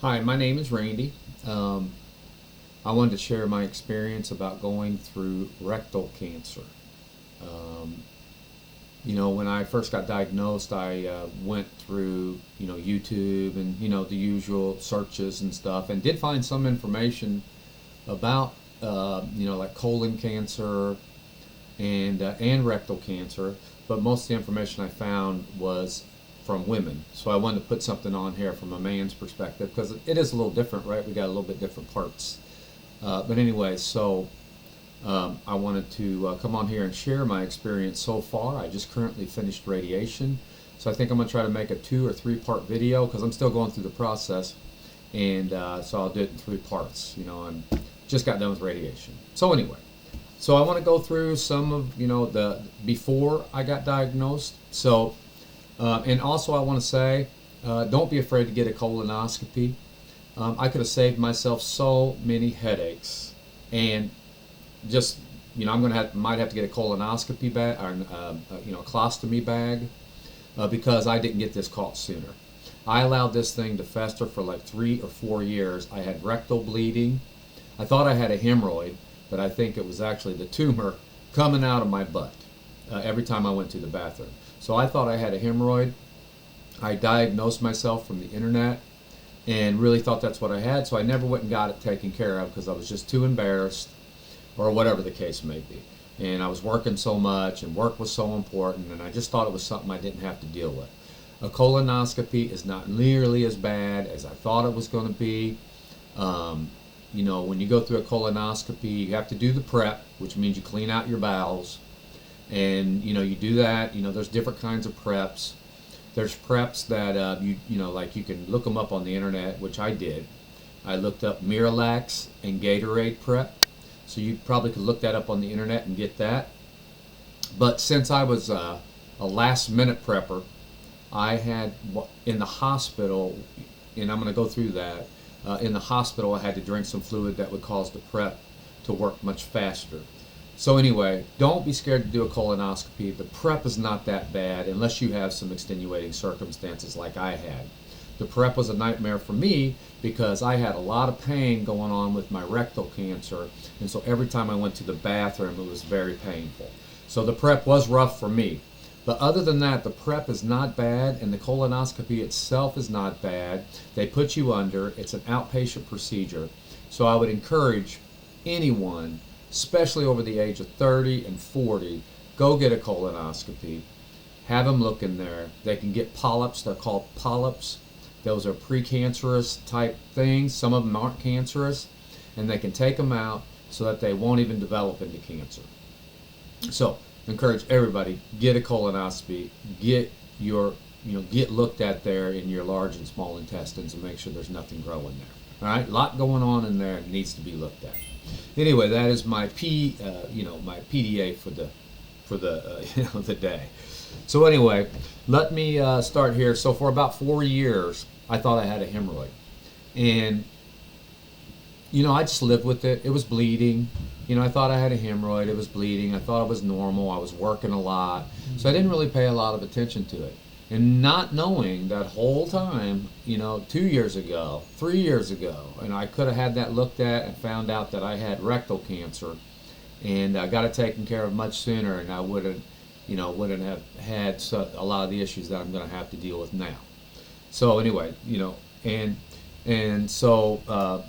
Hi, my name is Randy. Um, I wanted to share my experience about going through rectal cancer. Um, when I first got diagnosed, I went through, YouTube and, the usual searches and stuff, and did find some information about, like colon cancer and rectal cancer, but most of the information I found was from women. So I wanted to put something on here from a man's perspective because it is a little different, right? We got a little bit different parts. But anyway, so I wanted to come on here and share my experience so far. I just currently finished radiation. So I think I'm going to try to make a 2 or 3 part video because I'm still going through the process. And so I'll do it in 3 parts. I'm just got done with radiation. So anyway, so I want to go through some of, the before I got diagnosed. So, and also I want to say, don't be afraid to get a colonoscopy. I could have saved myself so many headaches, and just, I'm going to might have to get a colonoscopy bag, or, a colostomy bag, because I didn't get this caught sooner. I allowed this thing to fester for like 3 or 4 years. I had rectal bleeding. I thought I had a hemorrhoid, but I think it was actually the tumor coming out of my butt every time I went to the bathroom. So I thought I had a hemorrhoid. I diagnosed myself from the internet and really thought that's what I had, so I never went and got it taken care of because I was just too embarrassed, or whatever the case may be. And I was working so much, and work was so important, and I just thought it was something I didn't have to deal with. A colonoscopy is not nearly as bad as I thought it was going to be. When you go through a colonoscopy, you have to do the prep, which means you clean out your bowels. And, you do that. There's different kinds of preps. There's preps that, like you can look them up on the internet, which I did. I looked up Miralax and Gatorade prep. So you probably could look that up on the internet and get that. But since I was a last minute prepper, I had in the hospital, and I'm going to go through that. In the hospital, I had to drink some fluid that would cause the prep to work much faster. So anyway, don't be scared to do a colonoscopy. The prep is not that bad unless you have some extenuating circumstances like I had. The prep was a nightmare for me because I had a lot of pain going on with my rectal cancer, and so every time I went to the bathroom, it was very painful. So the prep was rough for me. But other than that, the prep is not bad, and the colonoscopy itself is not bad. They put you under. It's an outpatient procedure. So I would encourage anyone, especially over the age of 30 and 40, go get a colonoscopy. Have them look in there. They can get polyps. They're called polyps. Those are precancerous type things. Some of them aren't cancerous, and they can take them out so that they won't even develop into cancer. So encourage everybody, get a colonoscopy, get looked at there in your large and small intestines and make sure there's nothing growing there. All right, a lot going on in there and needs to be looked at. Anyway, that is my my PDA for the day. So anyway, let me start here. So for about 4 years, I thought I had a hemorrhoid, and I just lived with it. It was bleeding. I thought I had a hemorrhoid. It was bleeding. I thought it was normal. I was working a lot. So I didn't really pay a lot of attention to it. And not knowing that whole time, 2 years ago, 3 years ago, and I could have had that looked at and found out that I had rectal cancer, and I got it taken care of much sooner, and I wouldn't have had a lot of the issues that I'm going to have to deal with now. So anyway, and so.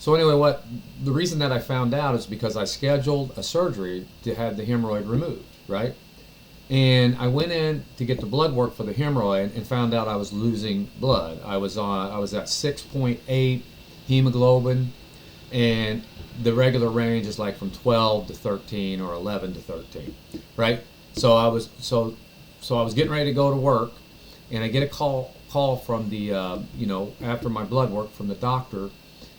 So anyway, the reason that I found out is because I scheduled a surgery to have the hemorrhoid removed, right? And I went in to get the blood work for the hemorrhoid and found out I was losing blood. I was at 6.8 hemoglobin, and the regular range is like from 12 to 13 or 11 to 13, right? So I was getting ready to go to work, and I get a call from the after my blood work from the doctor.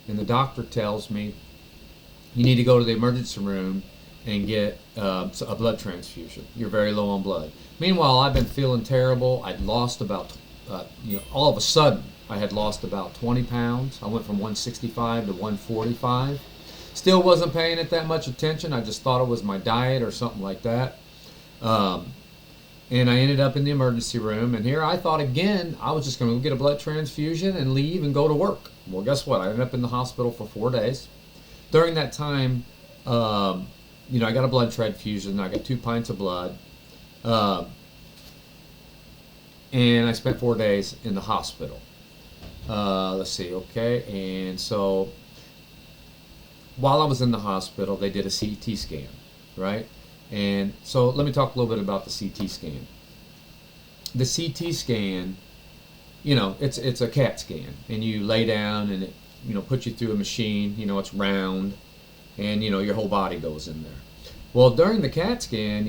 And the doctor tells me, you need to go to the emergency room and get a blood transfusion. You're very low on blood. Meanwhile, I've been feeling terrible. I'd lost about, all of a sudden, I had lost about 20 pounds. I went from 165 to 145. Still wasn't paying it that much attention. I just thought it was my diet or something like that. and I ended up in the emergency room. And here I thought again I was just going to get a blood transfusion and leave and go to work. Well, guess what? I ended up in the hospital for 4 days. During that time, I got a blood transfusion. I got 2 pints of blood, and I spent 4 days in the hospital. Let's see, okay, and so while I was in the hospital, they did a CT scan, right? And so let me talk a little bit about the CT scan. The CT scan, it's a CAT scan, and you lay down and it, puts you through a machine. It's round, and your whole body goes in there. Well, during the CAT scan,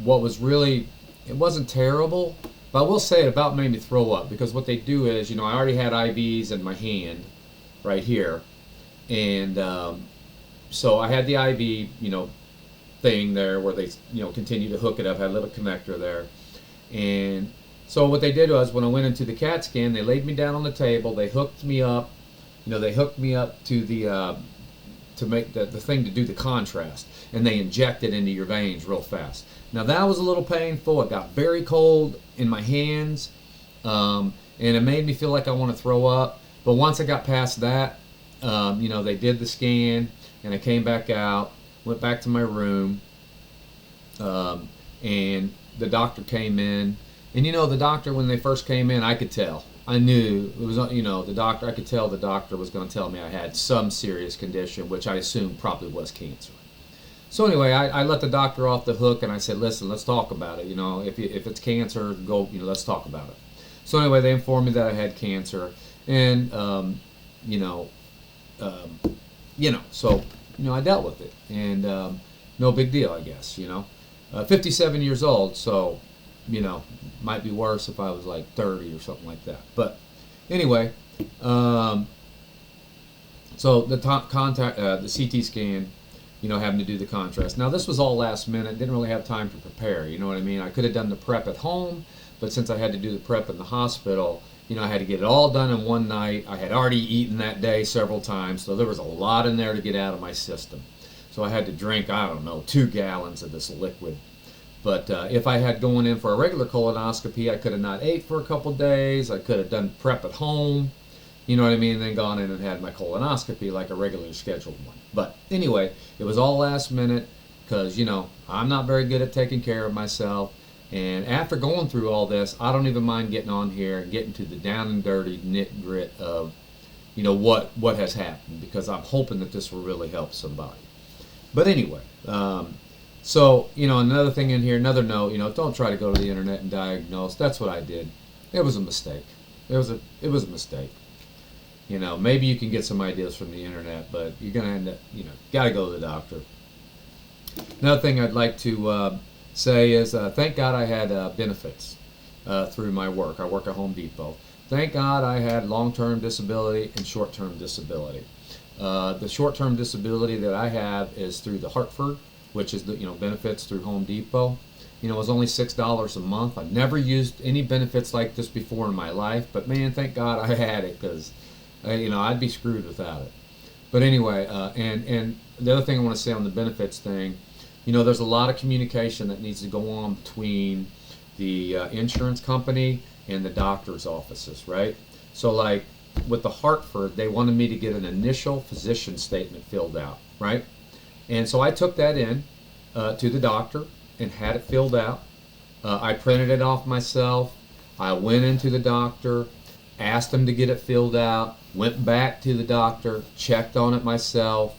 what was really, it wasn't terrible, but I will say it about made me throw up, because what they do is, I already had IVs in my hand right here, and so I had the IV, thing there where they, continue to hook it up, had a little connector there. And so what they did was, when I went into the CAT scan, they laid me down on the table, they hooked me up, they hooked me up to the, to make the thing to do the contrast, and they inject it into your veins real fast. Now that was a little painful. It got very cold in my hands, and it made me feel like I want to throw up. But once I got past that, they did the scan, and I came back out, went back to my room, and the doctor came in. And the doctor, when they first came in, I could tell. I knew it was, the doctor, I could tell the doctor was going to tell me I had some serious condition, which I assumed probably was cancer. So anyway, I let the doctor off the hook, and I said, listen, let's talk about it. If it's cancer, go, let's talk about it. So anyway, they informed me that I had cancer, and, so, I dealt with it, and no big deal, I guess, 57 years old, so, might be worse if I was like 30 or something like that. But anyway, so the CT scan, having to do the contrast. Now this was all last minute, didn't really have time to prepare, you know what I mean? I could have done the prep at home, but since I had to do the prep in the hospital, I had to get it all done in one night. I had already eaten that day several times, so there was a lot in there to get out of my system. So I had to drink, 2 gallons of this liquid. But if I had going in for a regular colonoscopy, I could have not ate for a couple days. I could have done prep at home, you know what I mean, and then gone in and had my colonoscopy like a regularly scheduled one. But anyway, it was all last minute because, I'm not very good at taking care of myself. And after going through all this, I don't even mind getting on here and getting to the down and dirty nit grit of, what has happened, because I'm hoping that this will really help somebody. But anyway, so, another thing in here, another note, don't try to go to the internet and diagnose. That's what I did. It was a mistake. It was a mistake. Maybe you can get some ideas from the internet, but you're going to end up, got to go to the doctor. Another thing I'd like to say is thank God I had benefits through my work. I work at Home Depot. Thank God I had long-term disability and short-term disability. The short-term disability that I have is through the Hartford, which is the benefits through Home Depot. It was only $6 a month. I've never used any benefits like this before in my life, but man, thank God I had it, because I'd be screwed without it. But anyway, and the other thing I want to say on the benefits thing, there's a lot of communication that needs to go on between the insurance company and the doctor's offices, right? So like with the Hartford, they wanted me to get an initial physician statement filled out, right? And so I took that in to the doctor and had it filled out. I printed it off myself. I went into the doctor, asked him to get it filled out, went back to the doctor, checked on it myself,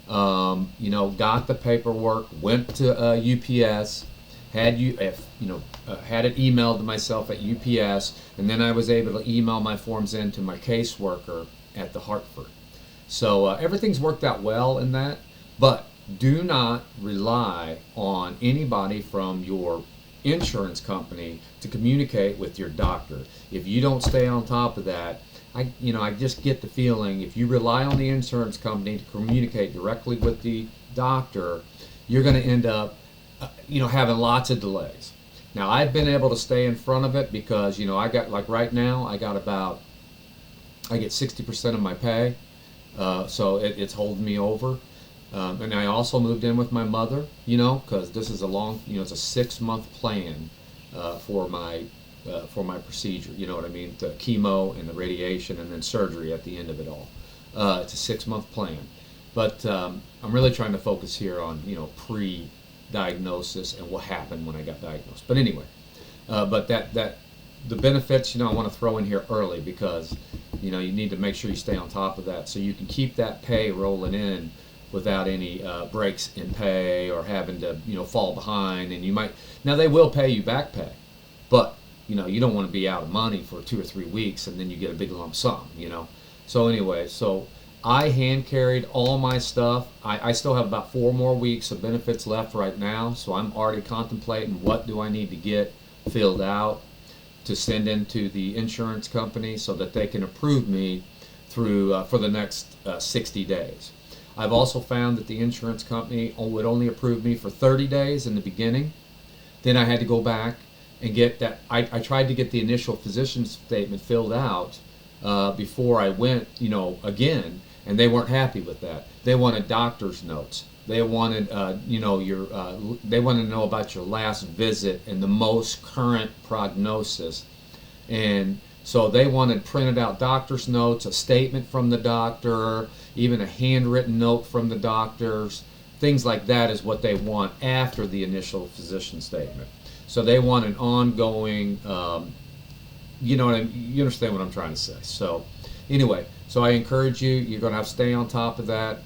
got the paperwork, went to UPS, had it emailed to myself at UPS, and then I was able to email my forms in to my caseworker at the Hartford. So everything's worked out well in that. But do not rely on anybody from your insurance company to communicate with your doctor. If you don't stay on top of that, I just get the feeling if you rely on the insurance company to communicate directly with the doctor, you're going to end up, having lots of delays. Now, I've been able to stay in front of it because, I got, like right now, I get 60% of my pay, so it's holding me over. And I also moved in with my mother, because this is a long, it's a 6-month plan for my procedure. You know what I mean? The chemo and the radiation and then surgery at the end of it all. It's a 6-month plan, but I'm really trying to focus here on pre-diagnosis and what happened when I got diagnosed. But anyway, but that the benefits, I want to throw in here early because you need to make sure you stay on top of that so you can keep that pay rolling in without any breaks in pay or having to fall behind. And you might, now they will pay you back pay, but you don't want to be out of money for 2 or 3 weeks and then you get a big lump sum. So anyway, so I hand carried all my stuff. I still have about 4 more weeks of benefits left right now, so I'm already contemplating what do I need to get filled out to send into the insurance company so that they can approve me through for the next 60 days. I've also found that the insurance company would only approve me for 30 days in the beginning. Then I had to go back and get that. I tried to get the initial physician statement filled out before I went, again, and they weren't happy with that. They wanted doctor's notes. They wanted, they wanted to know about your last visit and the most current prognosis. And so they wanted printed out doctor's notes, a statement from the doctor, even a handwritten note from the doctors. Things like that is what they want after the initial physician statement. So they want an ongoing, you understand what I'm trying to say. So anyway, so I encourage you, you're going to have to stay on top of that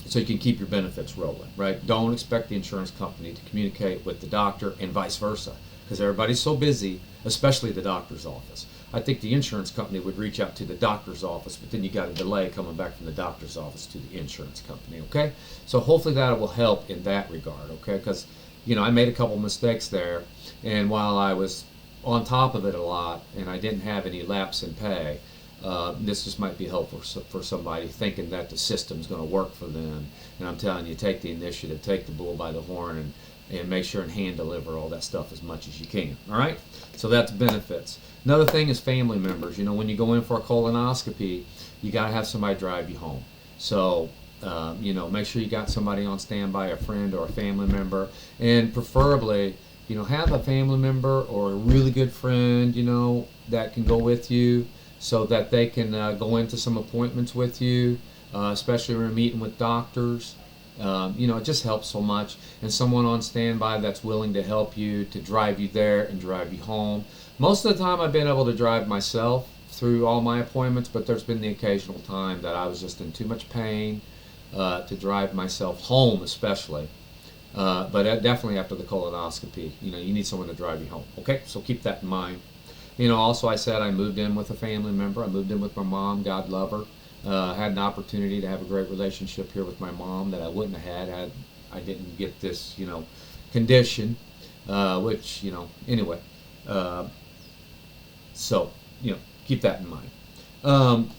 so you can keep your benefits rolling, right? Don't expect the insurance company to communicate with the doctor and vice versa, because everybody's so busy, especially the doctor's office. I think the insurance company would reach out to the doctor's office, but then you got a delay coming back from the doctor's office to the insurance company, okay? So hopefully that will help in that regard, okay? Because, I made a couple mistakes there, and while I was on top of it a lot and I didn't have any lapse in pay, this just might be helpful for somebody thinking that the system's going to work for them. And I'm telling you, take the initiative, take the bull by the horn, and make sure and hand deliver all that stuff as much as you can. All right? So that's benefits. Another thing is family members. When you go in for a colonoscopy, you got to have somebody drive you home. So, make sure you got somebody on standby, a friend or a family member, and preferably, have a family member or a really good friend, that can go with you, so that they can go into some appointments with you, especially when you're meeting with doctors. It just helps so much. And someone on standby that's willing to help you, to drive you there and drive you home. Most of the time I've been able to drive myself through all my appointments, but there's been the occasional time that I was just in too much pain to drive myself home, especially. But definitely after the colonoscopy, you need someone to drive you home. Okay, so keep that in mind. Also I said I moved in with a family member. I moved in with my mom, God love her. Had an opportunity to have a great relationship here with my mom that I wouldn't have had I didn't get this, condition, which, anyway. So, keep that in mind.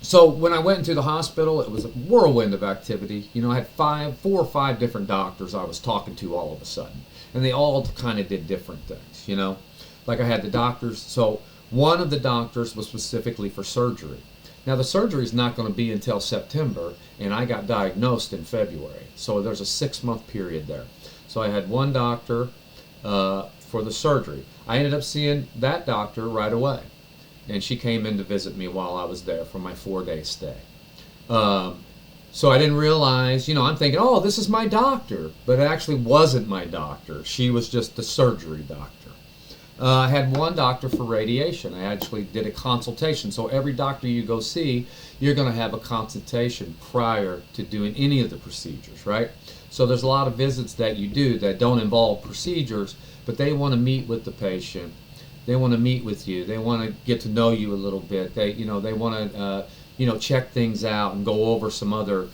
So when I went into the hospital, it was a whirlwind of activity. I had 4 or 5 different doctors I was talking to all of a sudden. And they all kind of did different things, Like I had the doctors, so one of the doctors was specifically for surgery. Now the surgery is not going to be until September, and I got diagnosed in February. So there's a 6-month period there. So I had one doctor for the surgery. I ended up seeing that doctor right away. And she came in to visit me while I was there for my 4-day stay. So I didn't realize, I'm thinking, oh, this is my doctor. But it actually wasn't my doctor. She was just the surgery doctor. I had one doctor for radiation. I actually did a consultation. So every doctor you go see, you're going to have a consultation prior to doing any of the procedures, right? So there's a lot of visits that you do that don't involve procedures, but they want to meet with the patient. They want to meet with you. They want to get to know you a little bit. They want to, check things out and go over some other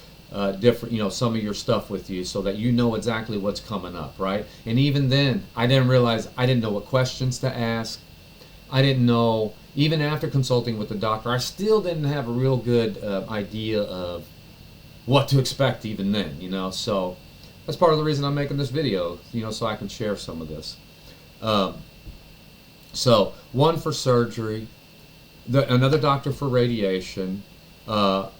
different, some of your stuff with you so that you know exactly what's coming up, right? And even then, I didn't realize, I didn't know what questions to ask. I didn't know, even after consulting with the doctor, I still didn't have a real good idea of what to expect even then, So that's part of the reason I'm making this video, so I can share some of this. So one for surgery, another doctor for radiation, there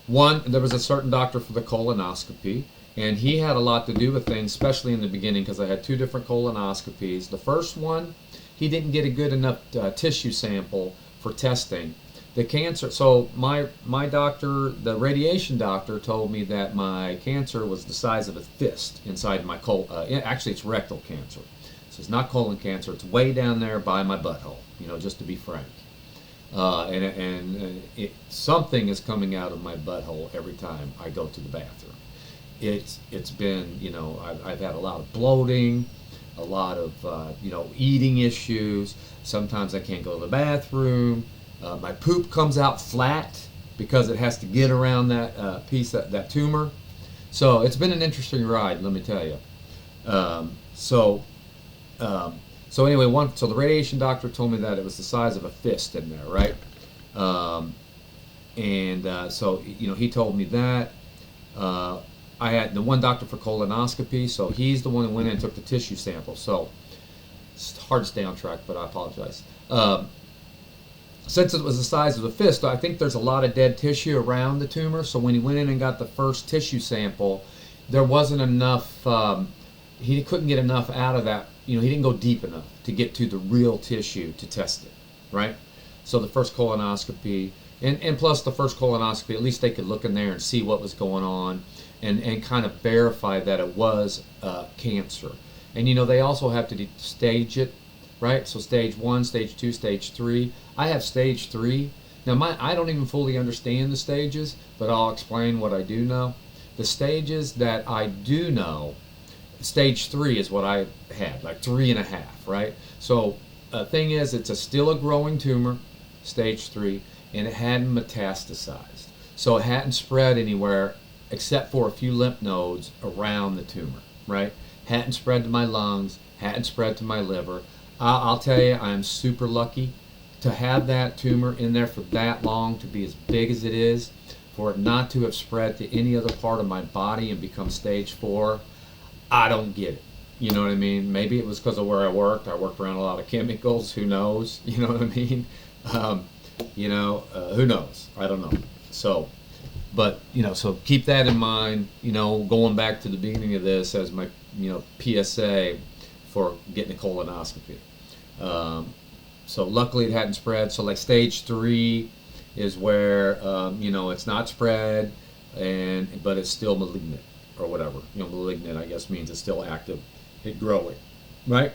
was a certain doctor for the colonoscopy, And he had a lot to do with things, especially in the beginning, because I had 2 different colonoscopies. The first one, he didn't get a good enough tissue sample for testing. The cancer, so my doctor, the radiation doctor, told me that my cancer was the size of a fist inside my colon. Actually, it's rectal cancer. So it's not colon cancer. It's way down there by my butthole, just to be frank. Something is coming out of my butthole every time I go to the bathroom. It's been, I've had a lot of bloating, a lot of, eating issues. Sometimes I can't go to the bathroom. My poop comes out flat because it has to get around that piece, that tumor. So it's been an interesting ride, let me tell you. So anyway, so the radiation doctor told me that it was the size of a fist in there, right? So he told me that. I had the one doctor for colonoscopy, so he's the one who went in and took the tissue sample. So it's hard to stay on track, but I apologize. Since it was the size of a fist, I think there's a lot of dead tissue around the tumor. So when he went in and got the first tissue sample, there wasn't enough. He couldn't get enough out of that. He didn't go deep enough to get to the real tissue to test it, right? So the first colonoscopy, and plus the first colonoscopy, at least they could look in there and see what was going on, and kind of verify that it was cancer. And they also have to stage it, right? So stage 1, stage 2, stage 3. I have stage 3. Now I don't even fully understand the stages, but I'll explain what I do know. The stages that I do know, stage 3 is what I had, like 3.5, right? So the thing is, it's still a growing tumor, stage 3, and it hadn't metastasized. So it hadn't spread anywhere except for a few lymph nodes around the tumor, right? Hadn't spread to my lungs, hadn't spread to my liver. I'll tell you, I'm super lucky to have that tumor in there for that long, to be as big as it is, for it not to have spread to any other part of my body and become stage 4. I don't get it. You know what I mean? Maybe it was because of where I worked. I worked around a lot of chemicals. Who knows? You know what I mean? Who knows? I don't know. So, but, so keep that in mind, going back to the beginning of this as my, PSA for getting a colonoscopy. So luckily it hadn't spread. So like stage 3 is where, it's not spread, but it's still malignant or whatever. Malignant, I guess, means it's still active, it's growing, right?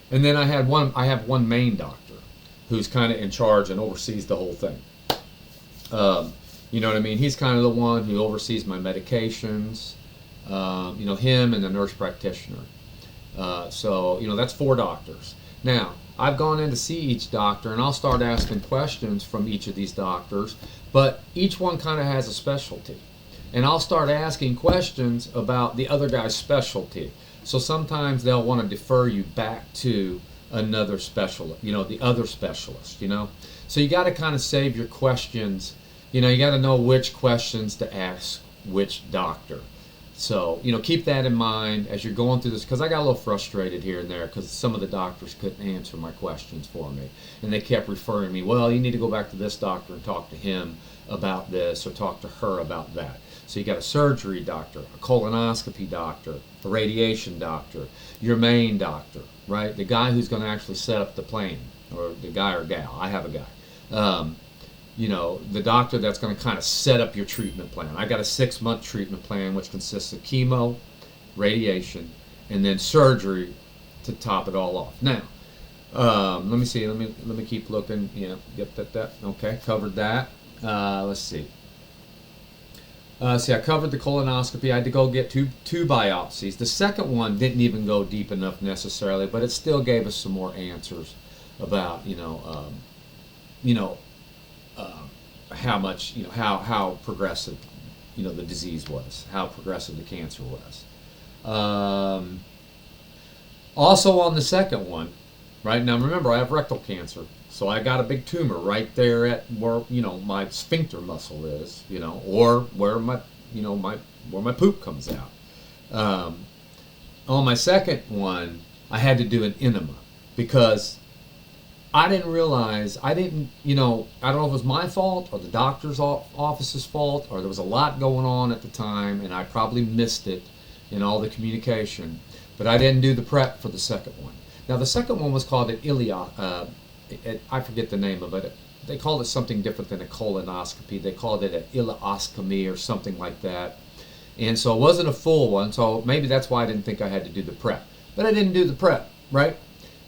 And then I have one main doctor who's kind of in charge and oversees the whole thing. You know what I mean? He's kind of the one who oversees my medications, him and the nurse practitioner. So that's 4 doctors. Now, I've gone in to see each doctor, and I'll start asking questions from each of these doctors, but each one kind of has a specialty. And I'll start asking questions about the other guy's specialty. So sometimes they'll want to defer you back to another specialist, the other specialist, So you got to kind of save your questions. You got to know which questions to ask which doctor. So, keep that in mind as you're going through this, because I got a little frustrated here and there because some of the doctors couldn't answer my questions for me. And they kept referring me, well, you need to go back to this doctor and talk to him about this, or talk to her about that. So you got a surgery doctor, a colonoscopy doctor, a radiation doctor, your main doctor, right? The guy who's going to actually set up the plane, or the guy or gal. I have a guy. The doctor that's going to kind of set up your treatment plan. I got a 6-month treatment plan, which consists of chemo, radiation, and then surgery to top it all off. Now, let me see. Let me keep looking. Get that. Okay, covered that. Let's see. I covered the colonoscopy. I had to go get two biopsies. The second one didn't even go deep enough necessarily, but it still gave us some more answers about how much, how progressive, the disease was, how progressive the cancer was. Also on the second one, right now, remember I have rectal cancer, so I got a big tumor right there at where my sphincter muscle is, or where my where my poop comes out. On my second one, I had to do an enema because I didn't realize, I don't know if it was my fault or the doctor's office's fault, or there was a lot going on at the time and I probably missed it. and all the communication. But I didn't do the prep for the second one. Now the second one was called an I forget the name of it. They called it something different than a colonoscopy. They called it an ileostomy or something like that. And so it wasn't a full one, so maybe that's why I didn't think I had to do the prep. But I didn't do the prep, right?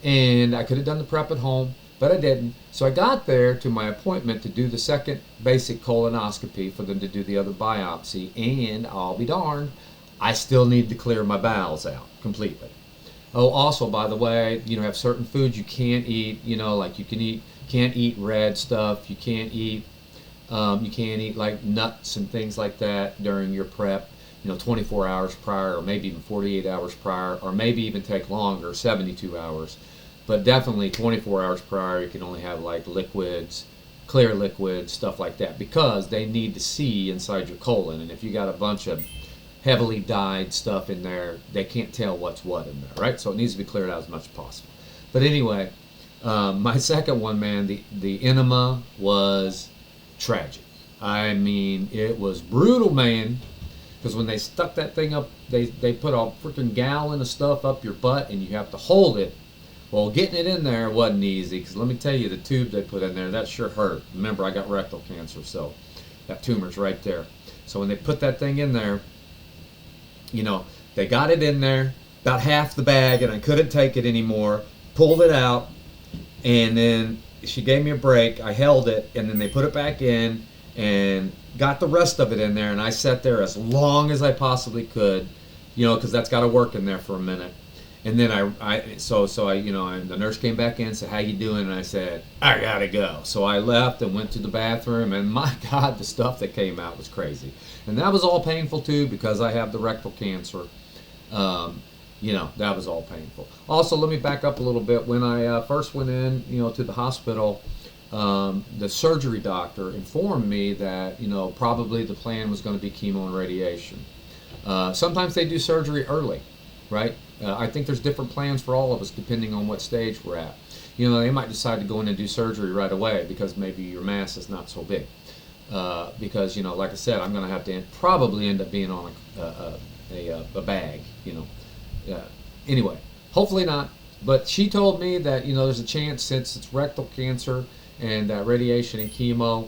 And I could have done the prep at home, but I didn't. So I got there to my appointment to do the second basic colonoscopy for them to do the other biopsy, and I'll be darned, I still need to clear my bowels out completely. Oh, also, by the way, have certain foods you can't eat, like can't eat red stuff, you can't eat like nuts and things like that during your prep, 24 hours prior, or maybe even 48 hours prior, or maybe even take longer, 72 hours. But definitely 24 hours prior, you can only have like liquids, clear liquids, stuff like that, because they need to see inside your colon. And if you got a bunch of heavily dyed stuff in there, they can't tell what's what in there, right? So it needs to be cleared out as much as possible. But anyway, my second one, man, the enema was tragic. I mean, it was brutal, man. Because when they stuck that thing up, they put a freaking gallon of stuff up your butt, and you have to hold it. Well, getting it in there wasn't easy, because let me tell you, the tube they put in there, that sure hurt. Remember, I got rectal cancer, so that tumor's right there. So when they put that thing in there, they got it in there, about half the bag, and I couldn't take it anymore. Pulled it out, and then she gave me a break. I held it, and then they put it back in and got the rest of it in there, and I sat there as long as I possibly could, because that's got to work in there for a minute. And then the nurse came back in and said, "How you doing?" And I said, "I gotta go." So I left and went to the bathroom, and my God, the stuff that came out was crazy. And that was all painful too, because I have the rectal cancer. That was all painful. Also, let me back up a little bit. When I first went in, to the hospital, the surgery doctor informed me that, probably the plan was going to be chemo and radiation. Sometimes they do surgery early, right? I think there's different plans for all of us depending on what stage we're at. They might decide to go in and do surgery right away because maybe your mass is not so big. Because, like I said, I'm going to have to probably end up being on a bag, Anyway, hopefully not. But she told me that, there's a chance, since it's rectal cancer, and that radiation and chemo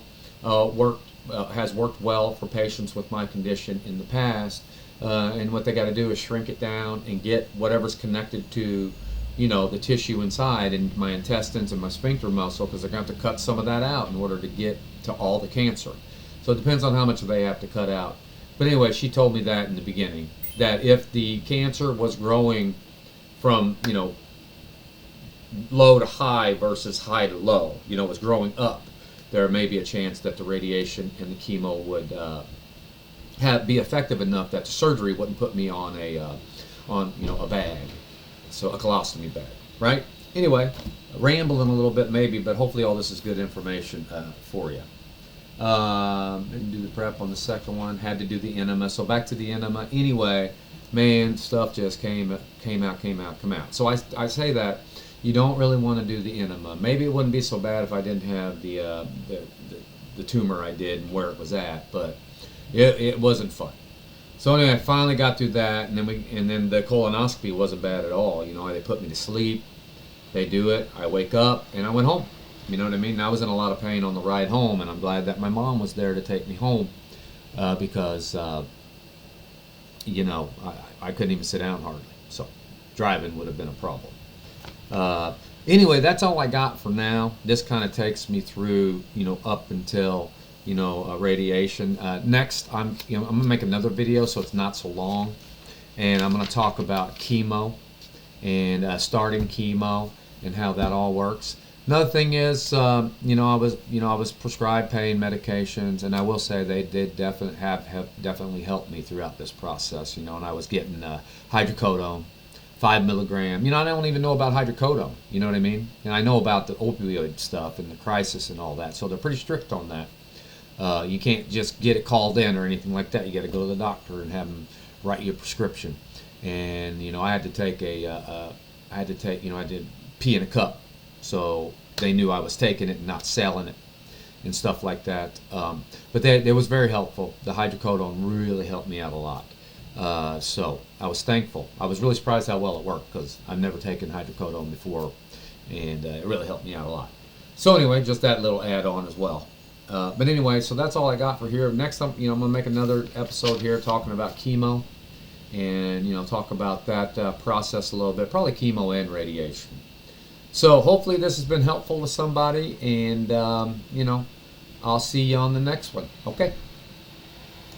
has worked well for patients with my condition in the past. And what they got to do is shrink it down and get whatever's connected to, the tissue inside and my intestines and my sphincter muscle, because they're going to have to cut some of that out in order to get to all the cancer. So it depends on how much they have to cut out. But anyway, she told me that in the beginning, that if the cancer was growing from, low to high versus high to low, was growing up, there may be a chance that the radiation and the chemo would be effective enough that the surgery wouldn't put me on a bag, so a colostomy bag, right? Anyway, rambling a little bit maybe, but hopefully all this is good information for you. Didn't do the prep on the second one, had to do the enema. So back to the enema. Anyway, man, stuff just came out. So I say that you don't really want to do the enema. Maybe it wouldn't be so bad if I didn't have the tumor I did and where it was at, but it wasn't fun. So anyway, I finally got through that, and then the colonoscopy wasn't bad at all. They put me to sleep. They do it. I wake up, and I went home. You know what I mean? I was in a lot of pain on the ride home, and I'm glad that my mom was there to take me home because, I couldn't even sit down hardly. So driving would have been a problem. Anyway, that's all I got for now. This kind of takes me through, up until, radiation. Next, I'm going to make another video so it's not so long, and I'm going to talk about chemo and starting chemo and how that all works. Another thing is, I was prescribed pain medications, and I will say they did have definitely helped me throughout this process. And I was getting hydrocodone, 5 milligram. I don't even know about hydrocodone. You know what I mean? And I know about the opioid stuff and the crisis and all that. So they're pretty strict on that. You can't just get it called in or anything like that. You got to go to the doctor and have them write you a prescription. And I had to take I did pee in a cup. So they knew I was taking it and not selling it and stuff like that. But it was very helpful. The hydrocodone really helped me out a lot. So I was thankful. I was really surprised how well it worked because I've never taken hydrocodone before, and it really helped me out a lot. So anyway, just that little add-on as well. But anyway, so that's all I got for here. Next time, I'm gonna make another episode here talking about chemo, and talk about that process a little bit, probably chemo and radiation. So hopefully this has been helpful to somebody, and I'll see you on the next one. Okay.